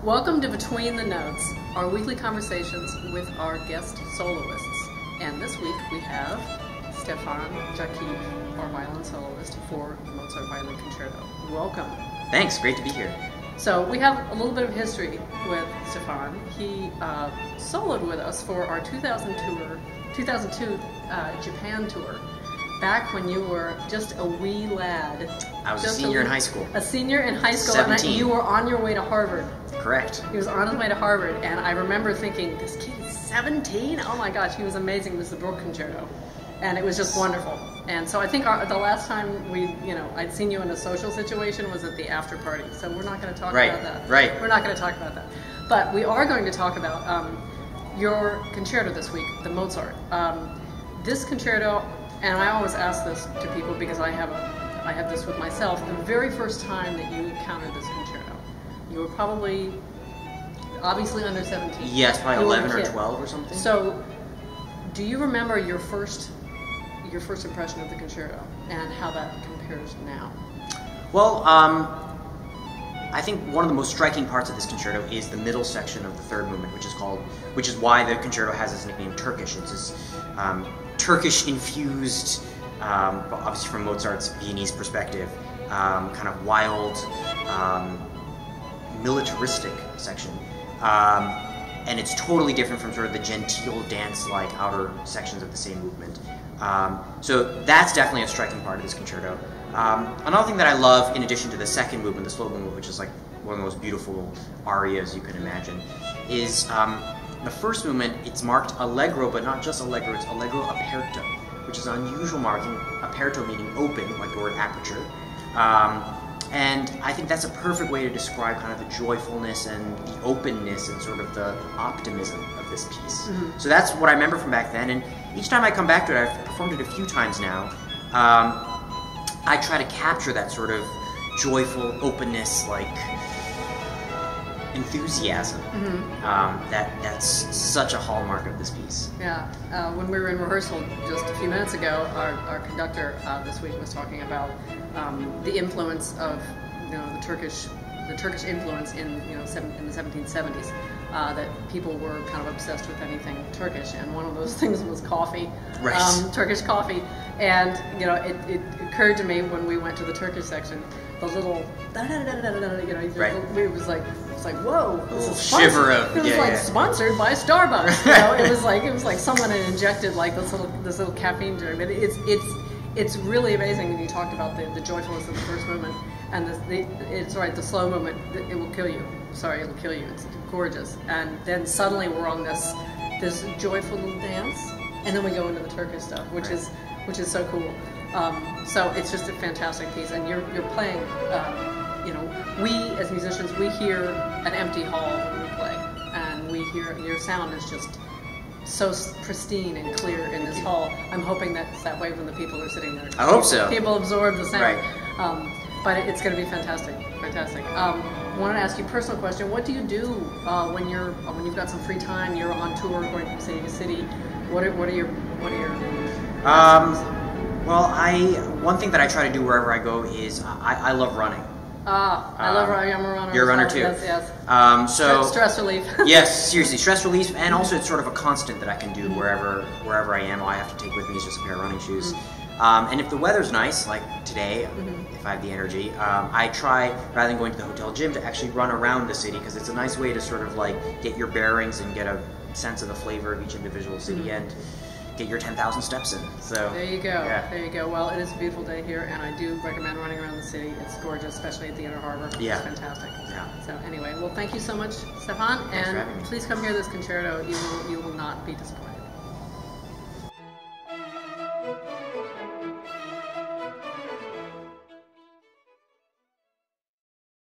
Welcome to Between the Notes, our weekly conversations with our guest soloists. And this week we have Stefan Jackiw, our violin soloist for the Mozart Violin Concerto. Welcome. Thanks, great to be here. So we have a little bit of history with Stefan. He soloed with us for our 2002 Japan tour, back when you were just a wee lad. I was a senior in high school. A senior in high school, 17. And you were on your way to Harvard. Correct. He was on his way to Harvard, and I remember thinking, this kid is 17? Oh my gosh, he was amazing. It was the Brook Concerto, and it was just wonderful. And so I think the last time I'd seen you in a social situation was at the after party. So we're not going to talk about that. Right. We're not going to talk about that. But we are going to talk about your concerto this week, the Mozart. This concerto, and I always ask this to people because I have this with myself. The very first time that you encountered this concerto, you were obviously under 17. Yes, probably 11 or 12 or something. So, do you remember your first impression of the concerto and how that compares now? Well, I think one of the most striking parts of this concerto is the middle section of the third movement, which is why the concerto has its nickname Turkish. It's this Turkish infused, obviously from Mozart's Viennese perspective, kind of wild, militaristic section. And it's totally different from sort of the genteel dance-like outer sections of the same movement. So that's definitely a striking part of this concerto. Another thing that I love, in addition to the second movement, the slow movement, which is like one of the most beautiful arias you can imagine, is the first movement. It's marked allegro, but not just allegro, it's allegro aperto, which is an unusual marking, aperto meaning open, like the word aperture. And I think that's a perfect way to describe kind of the joyfulness and the openness and sort of the optimism of this piece. Mm-hmm. So that's what I remember from back then, and each time I come back to it, I've performed it a few times now, I try to capture that sort of joyful openness, like enthusiasm. Mm-hmm. That's such a hallmark of this piece. Yeah. When we were in rehearsal just a few minutes ago, our conductor this week was talking about the influence of the Turkish influence in the 1770s. That people were kind of obsessed with anything Turkish, and one of those things was coffee, right. Turkish coffee. And it occurred to me when we went to the Turkish section, the little right. It was like whoa, this is shiver of it was sponsored by Starbucks. It was like someone had injected like this little caffeine drink. But it's really amazing. And you talked about the joyfulness of the first movement, and the slow movement. It will kill you. Sorry, it'll kill you. It's gorgeous. And then suddenly we're on this joyful little dance, and then we go into the Turkish stuff, which is so cool. So it's just a fantastic piece, and you're playing. We as musicians, we hear an empty hall when we play, and we hear your sound is just so pristine and clear in this hall. I'm hoping that's that way when the people are sitting there. I hope so. People absorb the sound. Right. But it's going to be fantastic. I want to ask you a personal question. What do you do when you've got some free time? You're on tour, going from city to city. What are your Well, one thing that I try to do wherever I go is I love running. I love running. I'm a runner. You're a runner too. Yes. So stress relief. Yes, seriously, stress relief, and also it's sort of a constant that I can do wherever I am. All I have to take with me is just a pair of running shoes. Mm-hmm. And if the weather's nice, like today, if I have the energy, I try, rather than going to the hotel gym, to actually run around the city, because it's a nice way to sort of like get your bearings and get a sense of the flavor of each individual city and get your 10,000 steps in. So there you go. Yeah. There you go. Well, it is a beautiful day here, and I do recommend running around the city. It's gorgeous, especially at the Inner Harbor. Yeah. It's fantastic. Yeah. So anyway, well, thank you so much, Stefan, Thanks for having me. Please come hear this concerto. You will not be disappointed.